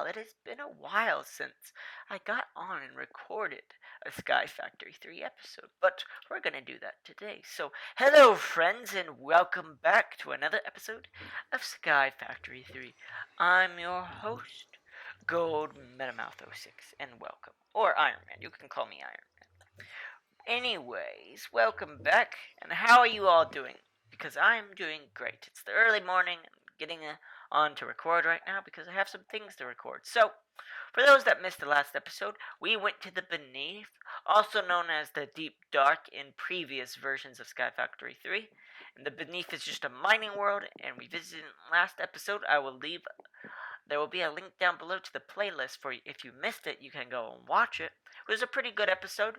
It has been a while since I got on and recorded a Sky Factory 3 episode, but we're going to do that today. So, hello, friends, and welcome back to another episode of Sky Factory 3. I'm your host, Gold Metamouth06, and welcome. Or Iron Man, you can call me Iron Man. Anyways, welcome back, and how are you all doing? Because I'm doing great. It's the early morning, I'm getting on to record right now because I have some things to record. So, for those that missed the last episode, we went to the Beneath, also known as the Deep Dark in previous versions of Sky Factory 3. And the Beneath is just a mining world, and we visited last episode. There will be a link down below to the playlist for you. If you missed it, you can go and watch it. It was a pretty good episode.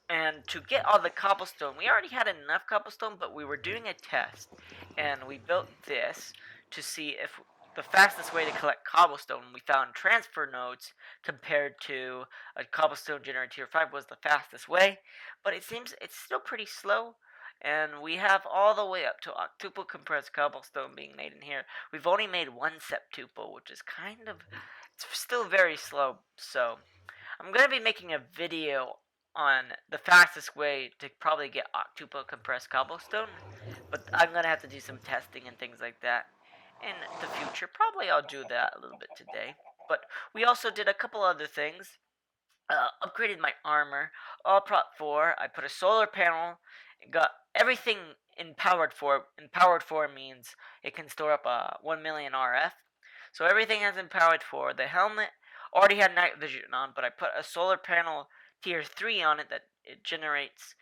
And to get all the cobblestone, we already had enough cobblestone, but we were doing a test, and we built this to see if the fastest way to collect cobblestone. We found transfer nodes compared to a cobblestone generator tier 5 was the fastest way, but it seems it's still pretty slow, and we have all the way up to octuple compressed cobblestone being made in here. We've only made one septuple, which is it's still very slow, so I'm going to be making a video on the fastest way to probably get octuple compressed cobblestone, but I'm going to have to do some testing and things like that in the future. Probably I'll do that a little bit today. But we also did a couple other things. Upgraded my armor, all prop 4. I put a solar panel, got everything empowered 4. Empowered 4 means it can store up 1 million RF. So everything has empowered 4. The helmet already had night vision on, but I put a solar panel tier 3 on it that it generates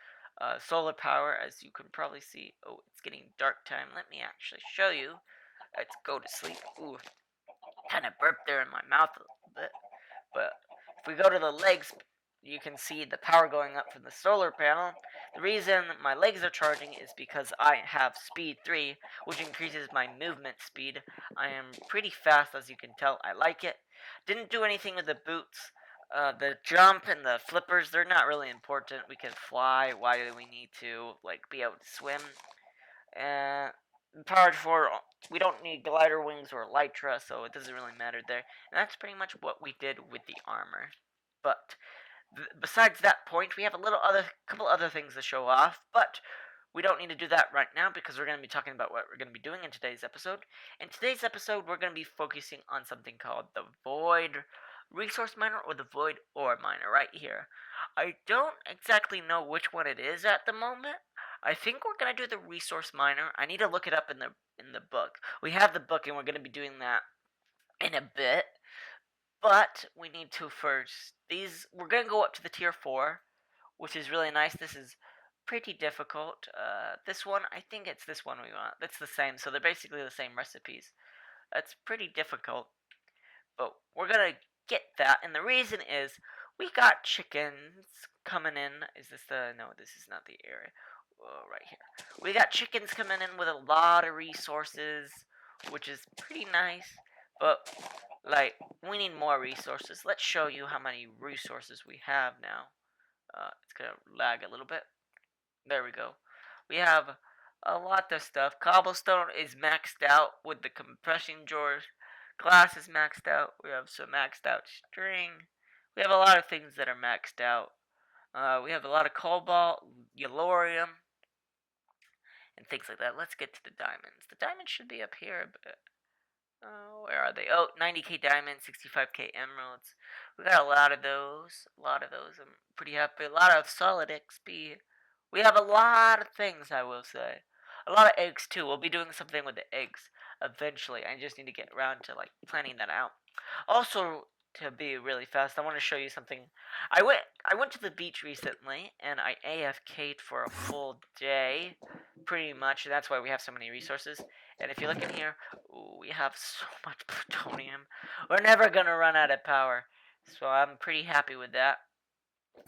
solar power, as you can probably see. Oh, it's getting dark time. Let me actually show you. Let's go to sleep. Ooh, kind of burped there in my mouth a little bit. But if we go to the legs, you can see the power going up from the solar panel. The reason my legs are charging is because I have speed 3, which increases my movement speed. I am pretty fast, as you can tell. I like it. Didn't do anything with the boots. The jump and the flippers, they're not really important. We can fly. Why do we need to be able to swim? And powered 4, we don't need glider wings or elytra, so it doesn't really matter there. And that's pretty much what we did with the armor. But besides that point, we have couple other things to show off, but we don't need to do that right now because we're going to be talking about what we're going to be doing in today's episode. In today's episode, we're going to be focusing on something called the Void Resource Miner or the Void Ore Miner right here. I don't exactly know which one it is at the moment. I think we're going to do the Resource Miner. I need to look it up in the book. We have the book and we're going to be doing that in a bit. But we need to first, we're going to go up to the tier 4, which is really nice. This is pretty difficult. This one, I think it's this one we want. That's the same, so they're basically the same recipes. That's pretty difficult, but we're going to get that. And the reason is we got chickens coming in. No, this is not the area. Right here. We got chickens coming in with a lot of resources, which is pretty nice. But we need more resources. Let's show you how many resources we have now. It's gonna lag a little bit. There we go. We have a lot of stuff. Cobblestone is maxed out with the compression drawers. Glass is maxed out. We have some maxed out string. We have a lot of things that are maxed out. We have a lot of cobalt, yellorium, and things like that. Let's get to the diamonds. The diamonds should be up here, but where are they? Oh, 90k diamonds, 65k emeralds. We got a lot of those. I'm pretty happy. A lot of solid XP. We have a lot of things, I will say. A lot of eggs, too. We'll be doing something with the eggs eventually. I just need to get around to, planning that out. Also, to be really fast, I want to show you something. I went to the beach recently, and I AFK'd for a full day, pretty much. That's why we have so many resources. And if you look in here, we have so much plutonium. We're never going to run out of power. So I'm pretty happy with that.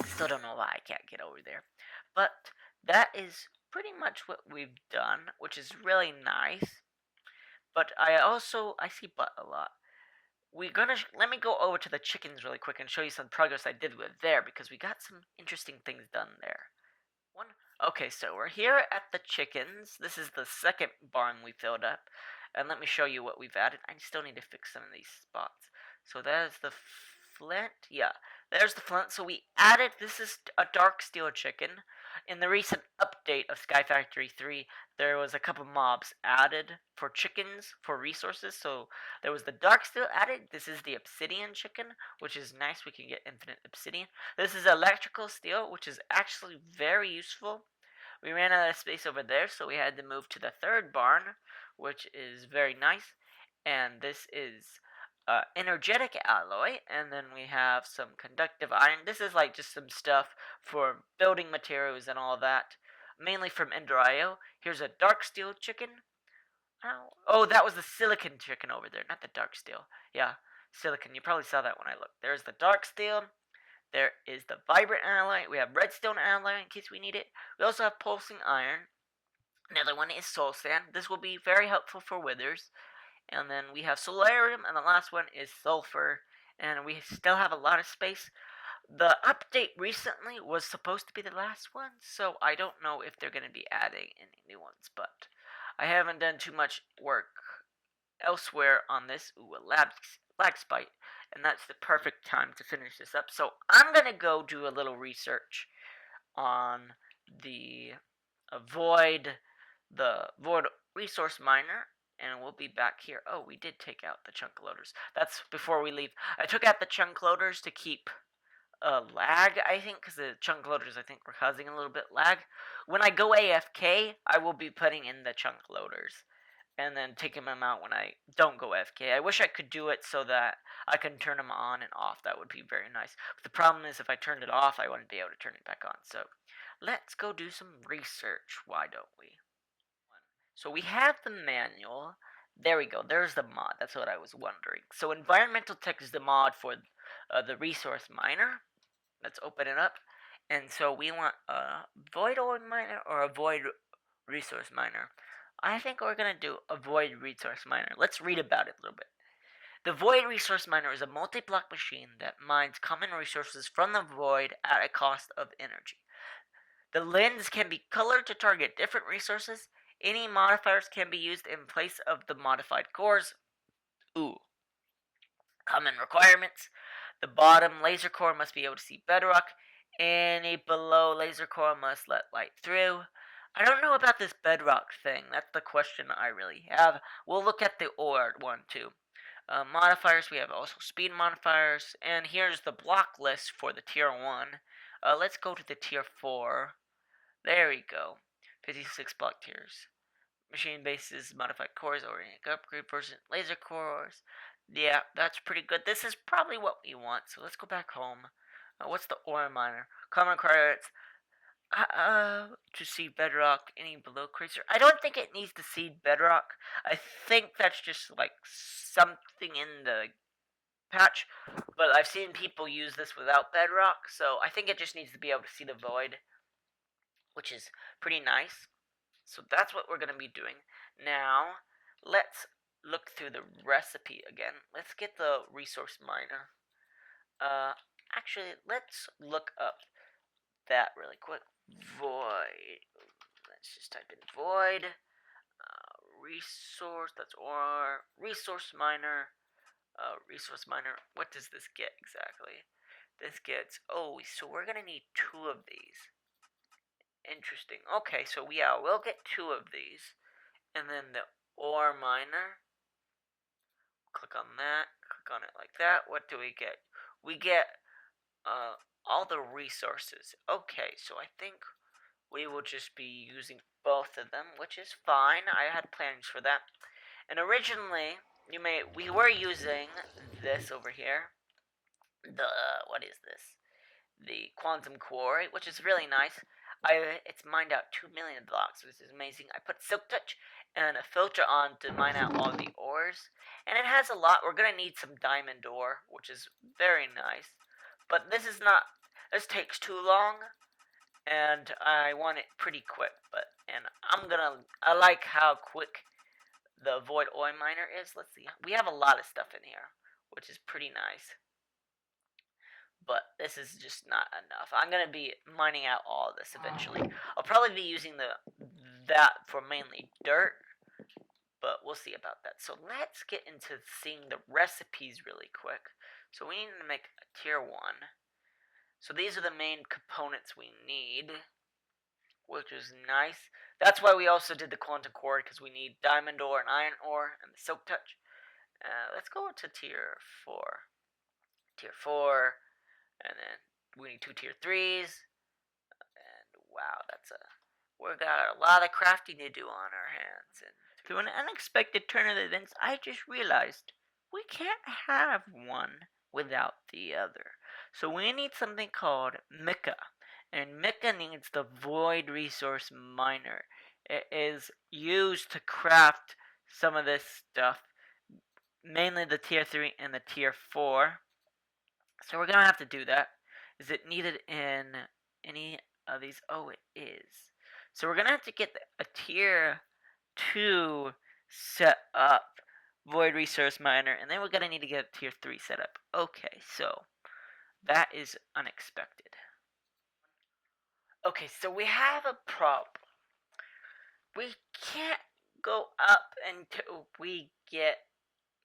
Still don't know why I can't get over there. But that is pretty much what we've done, which is really nice. But I see butt a lot. Let me go over to the chickens really quick and show you some progress I did with there because we got some interesting things done there. One. Okay, so we're here at the chickens. This is the second barn we filled up. And let me show you what we've added. I still need to fix some of these spots. So there's the flint. Yeah, there's the flint. So we added, this is a dark steel chicken. In the recent update of Sky Factory 3, there was a couple mobs added for chickens, for resources. So there was the dark steel added. This is the obsidian chicken, which is nice. We can get infinite obsidian. This is electrical steel, which is actually very useful. We ran out of space over there, so we had to move to the third barn, which is very nice. And this is energetic alloy, and then we have some conductive iron. This is like just some stuff for building materials and all that, mainly from Ender.io. Here's a dark steel chicken. Ow. Oh, that was the silicon chicken over there, not the dark steel. Yeah, silicon. You probably saw that when I looked. There's the dark steel. There is the vibrant alloy. We have redstone alloy in case we need it. We also have pulsing iron. Another one is soul sand. This will be very helpful for withers. And then we have solarium, and the last one is sulfur. And we still have a lot of space. The update recently was supposed to be the last one, so I don't know if they're going to be adding any new ones, but I haven't done too much work elsewhere on this. Ooh, a lag spike, and that's the perfect time to finish this up. So I'm gonna go do a little research on the void, resource miner, and we'll be back here. Oh, we did take out the chunk loaders. That's before we leave. I took out the chunk loaders to keep lag, I think, because the chunk loaders, I think, were causing a little bit lag. When I go AFK, I will be putting in the chunk loaders and then taking them out when I don't go AFK. I wish I could do it so that I can turn them on and off. That would be very nice. But the problem is if I turned it off, I wouldn't be able to turn it back on. So let's go do some research. Why don't we? So we have the manual. There we go. There's the mod. That's what I was wondering. So environmental tech is the mod for the resource miner. Let's open it up. And so we want a void ore miner or a void resource miner. I think we're going to do a void resource miner. Let's read about it a little bit. The void resource miner is a multi-block machine that mines common resources from the void at a cost of energy. The lens can be colored to target different resources. Any modifiers can be used in place of the modified cores. Ooh. Common requirements. The bottom laser core must be able to see bedrock. Any below laser core must let light through. I don't know about this bedrock thing. That's the question I really have. We'll look at the ore one too. Modifiers, we have also speed modifiers. And here's the block list for the tier 1. Let's go to the tier 4. There we go. 56 block tiers. Machine bases, modified cores, organic upgrade version, laser cores. Yeah, that's pretty good. This is probably what we want. So let's go back home. What's the ore miner? Common requirements. To see bedrock, any below crater. I don't think it needs to see bedrock. I think that's just like something in the patch. But I've seen people use this without bedrock, so I think it just needs to be able to see the void, which is pretty nice. So that's what we're going to be doing. Now, let's look through the recipe again. Let's get the resource miner. Actually, let's look up that really quick. Void. Let's just type in void. Resource. That's ore. Resource miner. Resource miner. What does this get exactly? This gets. Oh, so we're gonna need 2 of these. Interesting. Okay, so yeah, we'll get 2 of these, and then the ore miner. Click on that. Click on it like that. What do we get? We get all the resources. Okay, so I think we will just be using both of them, which is fine. I had plans for that. And originally, we were using this over here. What is this? The quantum quarry, which is really nice. It's mined out 2 million blocks, which is amazing. I put silk touch and a filter on to mine out all the ores, and it has a lot. We're gonna need some diamond ore, which is very nice. But this takes too long, and I want it pretty quick. I like how quick the void ore miner is. Let's see. We have a lot of stuff in here, which is pretty nice. but this is just not enough. I'm gonna be mining out all of this eventually. I'll probably be using that for mainly dirt, but we'll see about that. So let's get into seeing the recipes really quick. So we need to make a tier 1. So these are the main components we need, which is nice. That's why we also did the quantum core, because we need diamond ore and iron ore and the silk touch. Let's go to tier 4. Tier 4, and then we need 2 tier 3s. And wow, we got a lot of crafting to do on our hands. And through an unexpected turn of events, I just realized we can't have one without the other. So we need something called Mika. And Mika needs the Void Resource Miner. It is used to craft some of this stuff, mainly the tier 3 and the tier 4. So we're going to have to do that. Is it needed in any of these? Oh, it is. So we're going to have to get a tier 2 set up, Void Resource Miner, and then we're going to need to get a tier 3 set up. Okay, so that is unexpected. Okay, so we have a problem. We can't go up until we get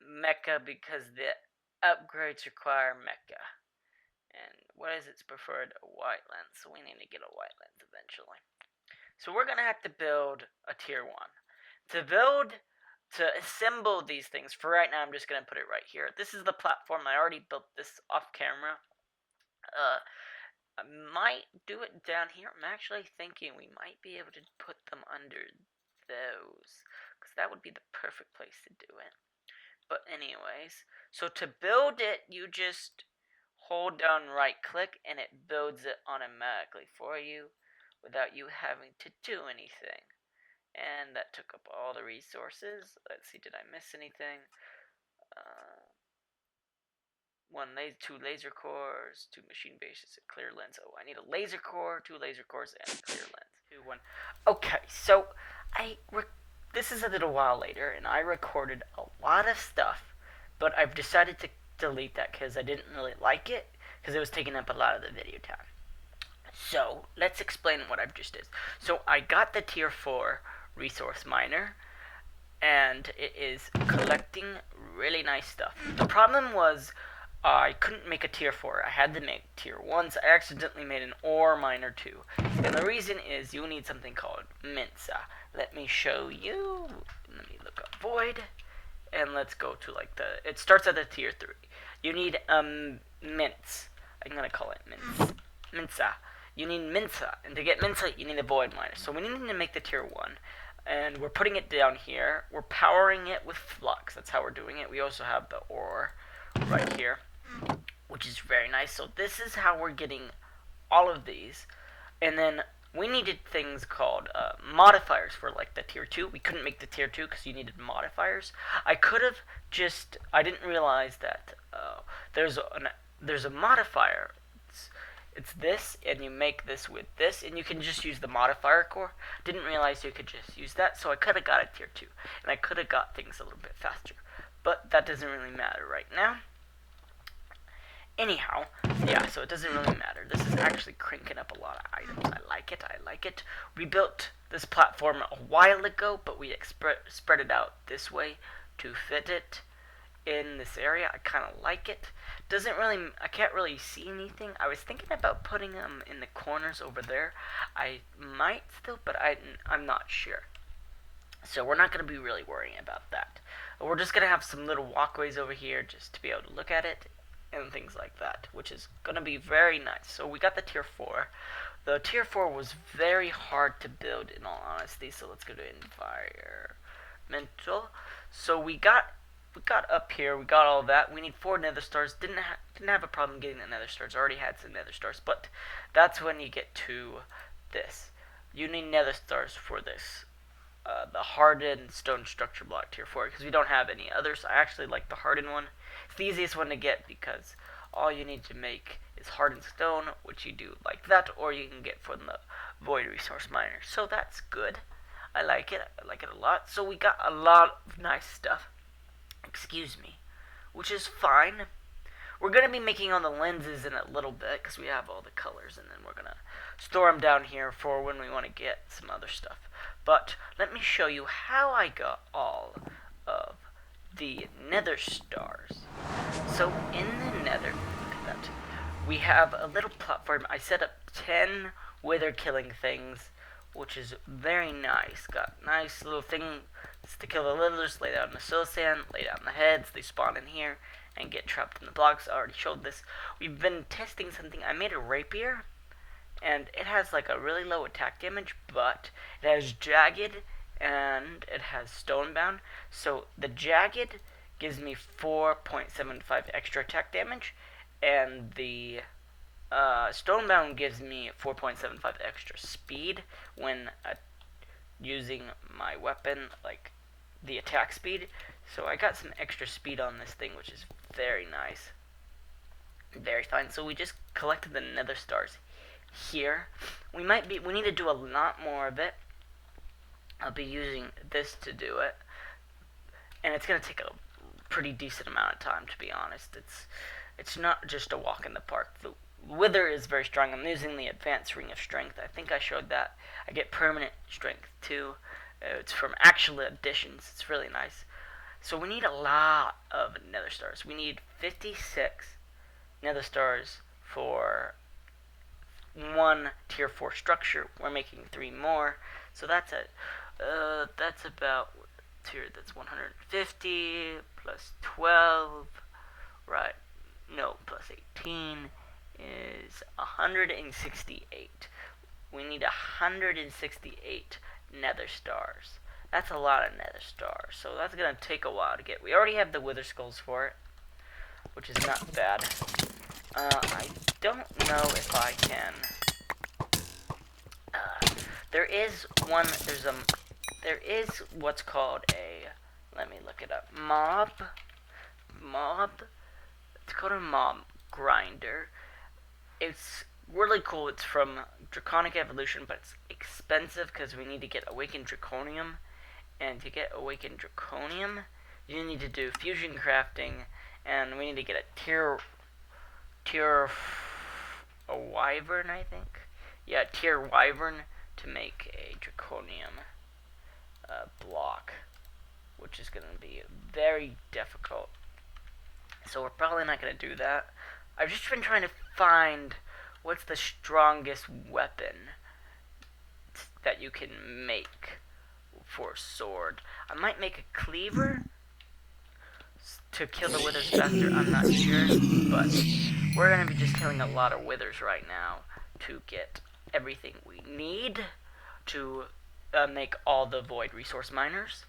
mecha because the upgrades require mecha. And what is its preferred? A white lens. So we need to get a white lens eventually. So we're going to have to build a tier 1. To assemble these things, for right now I'm just going to put it right here. This is the platform. I already built this off camera. I might do it down here. I'm actually thinking we might be able to put them under those, because that would be the perfect place to do it. But anyways, so to build it, you just hold down right click and it builds it automatically for you without you having to do anything. And that took up all the resources. Let's see, did I miss anything? 2 laser cores, 2 machine bases, a clear lens. Oh, I need a laser core, 2 laser cores, and a clear lens. 2, 1. Okay, so this is a little while later, and I recorded a lot of stuff, but I've decided to delete that because I didn't really like it, because it was taking up a lot of the video time. So let's explain what I've just did. So I got the tier 4 resource miner, and it is collecting really nice stuff. The problem was I couldn't make a tier 4. I had to make tier 1s. I accidentally made an ore miner too. And the reason is you need something called Mensa. Let me show you. Let me look up Void. And let's go to it starts at the tier 3. You need mints. I'm going to call it mints. Mensa. You need Mensa. And to get Mensa, you need a Void miner. So we need to make the tier 1. And we're putting it down here. We're powering it with flux. That's how we're doing it. We also have the ore right here, which is very nice. So this is how we're getting all of these. And then we needed things called modifiers for the tier 2. We couldn't make the tier 2 because you needed modifiers. I didn't realize that there's a modifier. It's this, and you make this with this, and you can just use the modifier core. Didn't realize you could just use that, so I could have got a tier 2, and I could have got things a little bit faster. But that doesn't really matter right now. Anyhow, yeah, so it doesn't really matter. This is actually cranking up a lot of items. I like it. We built this platform a while ago, but we spread it out this way to fit it in this area. I kind of like it. I can't really see anything. I was thinking about putting them in the corners over there. I might still, but I'm not sure. So we're not going to be really worrying about that. We're just going to have some little walkways over here just to be able to look at it and things like that, which is going to be very nice. So we got the tier 4. The tier 4 was very hard to build, in all honesty. So let's go to environmental. So we got up here, we got all that. We need 4 nether stars. Didn't have a problem getting the nether stars. Already had some nether stars, but that's when you get to this. You need nether stars for this. The hardened stone structure block tier 4, because we don't have any others. I actually like the hardened one. It's the easiest one to get because all you need to make is hardened stone, which you do like that, or you can get from the void resource miner. So that's good. I like it a lot. So we got a lot of nice stuff. Excuse me, which is fine. we're going to be making all the lenses in a little bit because we have all the colors, and then we're going to store them down here for when we want to get some other stuff. But let me show you how I got all of the nether stars. So in the nether, look at that, we have a little platform. I set up 10 wither killing things, which is very nice. Got nice little things to kill the withers, lay down the soul sand, lay down the heads, they spawn in here and get trapped in the blocks. I already showed this. We've been testing something. I made a rapier, and it has like a really low attack damage, but it has jagged and it has stonebound. So the jagged gives me 4.75 extra attack damage, and the stonebound gives me 4.75 extra speed when using my weapon, like the attack speed. So I got some extra speed on this thing, which is very nice, very fine. So we just collected the nether stars here. We need to do a lot more of it. I'll be using this to do it, and it's gonna take a pretty decent amount of time, to be honest. It's not just a walk in the park. The wither is very strong. I'm using the advanced ring of strength. I think I showed that. I get permanent strength too. It's from actual additions. It's really nice. So we need a lot of nether stars. We need 56 nether stars for one tier 4 structure. We're making 3 more. So that's about tier, that's 150 plus 12, right? No, plus 18 is 168. We need 168 nether stars. That's a lot of nether stars, so that's gonna take a while to get. We already have the wither skulls for it, which is not bad. I don't know if I can. There is what's called a, let me look it up, mob, it's called a mob grinder. It's really cool. It's from Draconic Evolution, but it's expensive because we need to get Awakened Draconium, and to get Awakened Draconium, you need to do fusion crafting, and we need to get a tier a wyvern, I think. Yeah, tier wyvern to make a Draconium block, which is going to be very difficult. So we're probably not going to do that. I've just been trying to find what's the strongest weapon that you can make for a sword. I might make a cleaver to kill the withers faster, I'm not sure, but we're going to be just killing a lot of withers right now to get everything we need to make all the void resource miners.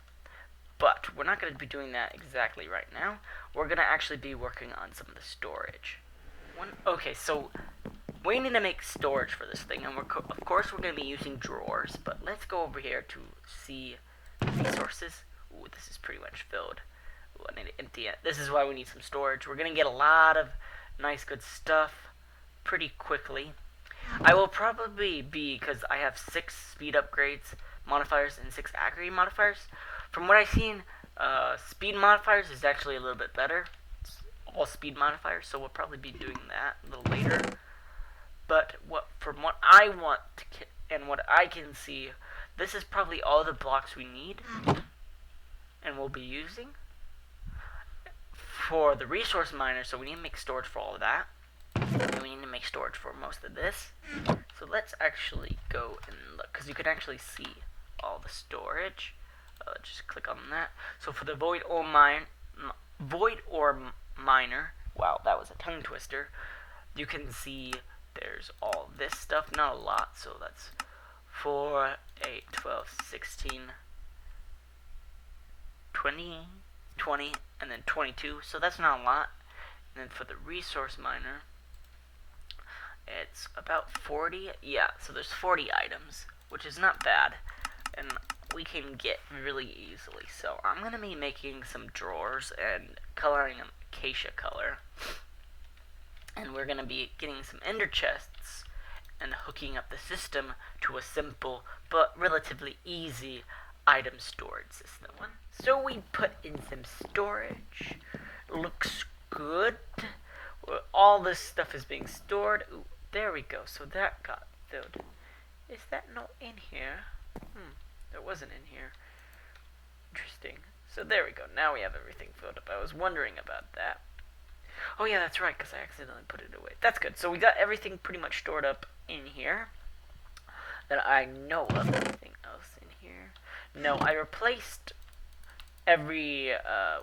But we're not going to be doing that exactly right now. We're going to actually be working on some of the storage. Okay, so we need to make storage for this thing, and of course we're going to be using drawers, but let's go over here to see resources. Ooh, this is pretty much filled. Ooh, I need to empty it. This is why we need some storage. We're going to get a lot of nice good stuff pretty quickly. I will probably be, because I have 6 speed upgrades modifiers and 6 accuracy modifiers. From what I've seen, speed modifiers is actually a little bit better. It's all speed modifiers, so we'll probably be doing that a little later. But from what I want to and what I can see, this is probably all the blocks we need and we'll be using for the resource miner. So we need to make storage for all of that, and we need to make storage for most of this. So let's actually go and look, because you can actually see all the storage. Just click on that. So for the void ore miner, wow, that was a tongue twister. You can see there's all this stuff, not a lot. So that's 4, 8, 12, 16, 20, and then 22. So that's not a lot. And then for the resource miner, it's about 40. Yeah, so there's 40 items, which is not bad, and we can get really easily. So I'm going to be making some drawers and coloring them acacia color. And we're going to be getting some ender chests and hooking up the system to a simple but relatively easy item storage system. So we put in some storage. Looks good. all this stuff is being stored. Ooh, there we go. So that got filled. Is that not in here? That wasn't in here. Interesting. So there we go. Now we have everything filled up. I was wondering about that. Oh yeah, that's right, because I accidentally put it away. That's good. So we got everything pretty much stored up in here that I know of. Anything else in here? No, I replaced every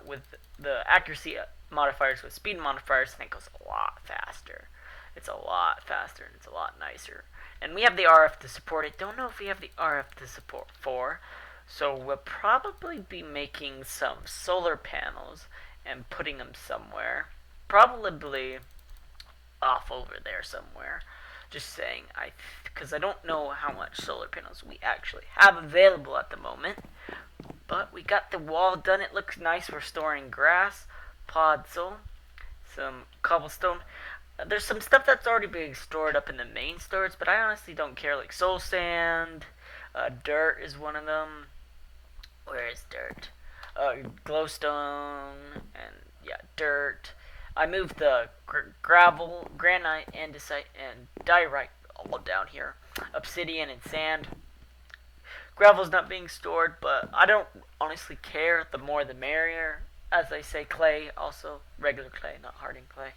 with the accuracy modifiers with speed modifiers, and it goes a lot faster. It's a lot faster and it's a lot nicer. And we have the RF to support it. Don't know if we have the RF to support 4. So we'll probably be making some solar panels and putting them somewhere. Probably off over there somewhere. Just saying, because I don't know how much solar panels we actually have available at the moment. But we got the wall done. It looks nice. We're storing grass, podzol, some cobblestone. There's some stuff that's already being stored up in the main storage, but I honestly don't care. Like soul sand, dirt is one of them. Where is dirt? Glowstone, and yeah, dirt. I moved the gravel, granite, andesite, and diorite all down here. Obsidian and sand. Gravel's not being stored, but I don't honestly care. The more the merrier. As I say, clay also. Regular clay, not hardened clay.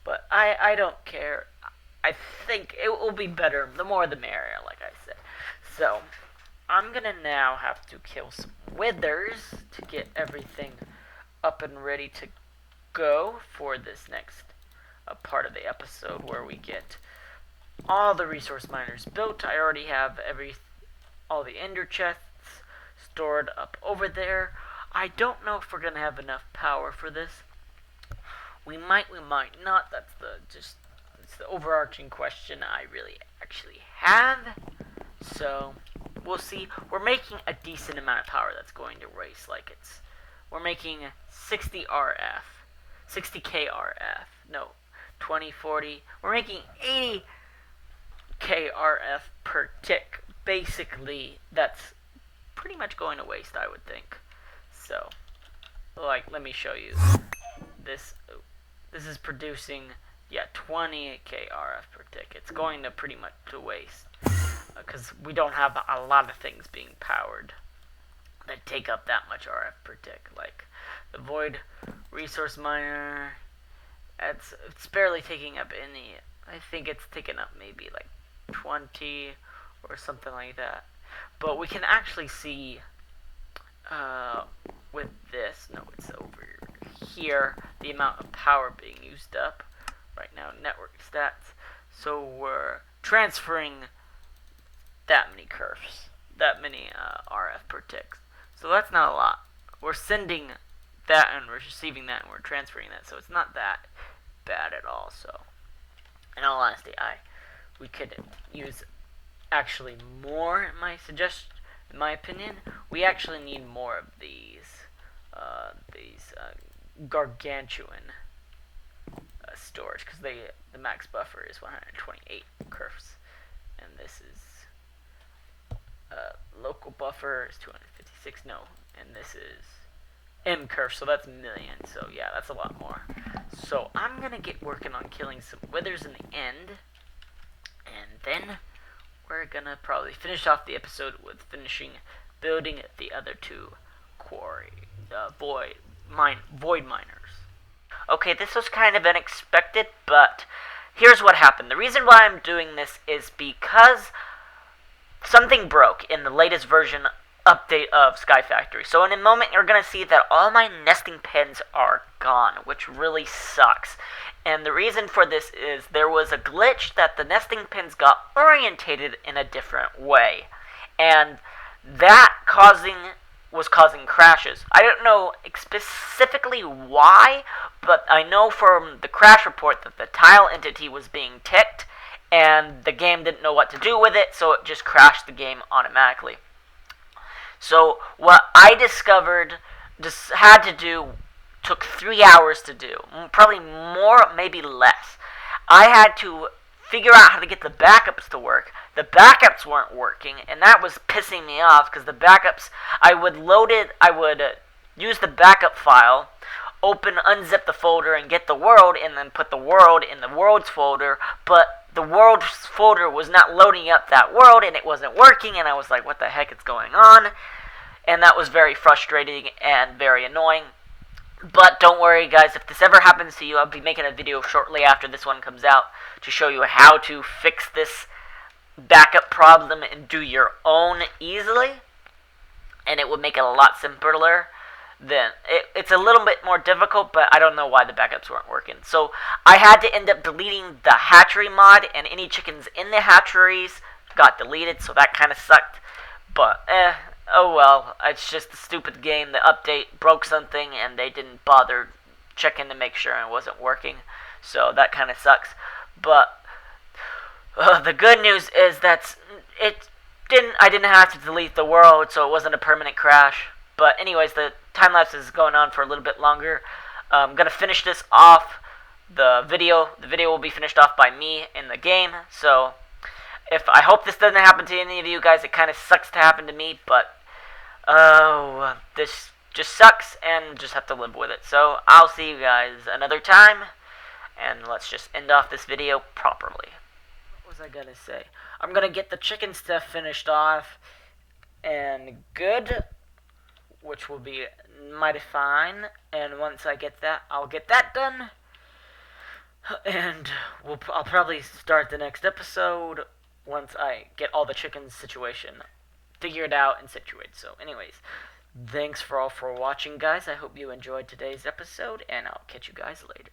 But I don't care. I think it will be better. The more the merrier, like I said. So, I'm going to now have to kill some withers to get everything up and ready to go for this next part of the episode where we get all the resource miners built. I already have all the ender chests stored up over there. I don't know if we're going to have enough power for this. We might not. That's it's the overarching question I really actually have. So, we'll see. We're making a decent amount of power that's going to race we're making 60 RF. 60k RF. No, 20, 40. We're making 80k RF per tick. Basically, that's pretty much going to waste, I would think. So, let me show you this. This is producing, 20k RF per tick. It's going to pretty much to waste because we don't have a lot of things being powered that take up that much RF per tick. Like the void resource miner, it's barely taking up any. I think it's taking up maybe like 20 or something like that. But we can actually see with this, no, it's over here, the amount of power being used up right now, network stats. So we're transferring that many curves, that many RF per tick. So that's not a lot. We're sending that and we're receiving that and we're transferring that, so it's not that bad at all. So in all honesty, we could use actually more, in my opinion. We actually need more of these gargantuan storage, because the max buffer is 128 curves, and this is local buffer is 256. No, and this is M curve, so that's million. So yeah, that's a lot more. So I'm gonna get working on killing some withers in the end, and then we're gonna probably finish off the episode with building the other two void miners. Okay, this was kind of unexpected, but here's what happened. The reason why I'm doing this is because something broke in the latest version update of SKYFACTORY. So in a moment, you're going to see that all my nesting pens are gone, which really sucks. And the reason for this is there was a glitch that the nesting pens got orientated in a different way. And that was causing crashes. I don't know specifically why, but I know from the crash report that the tile entity was being ticked, and the game didn't know what to do with it, so it just crashed the game automatically. So what I discovered, just had to do, took 3 hours to do. Probably more, maybe less. I had to figure out how to get the backups to work. The backups weren't working, and that was pissing me off, because the backups, I would use the backup file unzip the folder and get the world, and then put the world in the worlds folder, but the worlds folder was not loading up that world, and it wasn't working, and I was like, what the heck is going on? And that was very frustrating and very annoying. But don't worry, guys, if this ever happens to you, I'll be making a video shortly after this one comes out to show you how to fix this backup problem and do your own easily. And it would make it a lot simpler. Then it's a little bit more difficult, but I don't know why the backups weren't working. So I had to end up deleting the hatchery mod, and any chickens in the hatcheries got deleted, so that kind of sucked. But oh well, it's just a stupid game. The update broke something, and they didn't bother checking to make sure it wasn't working. So that kind of sucks. But the good news is that I didn't have to delete the world, so it wasn't a permanent crash. But anyways, the time lapse is going on for a little bit longer. I'm gonna finish this off. The video will be finished off by me in the game. So I hope this doesn't happen to any of you guys. It kind of sucks to happen to me, but this just sucks, and just have to live with it. So I'll see you guys another time, and let's just end off this video properly. What was I gonna say? I'm gonna get the chicken stuff finished off and good, which will be mighty fine. And once I get that, I'll get that done, and I'll probably start the next episode once I get all the chicken situation figured out and situated. So anyways, thanks for watching, guys. I hope you enjoyed today's episode, and I'll catch you guys later.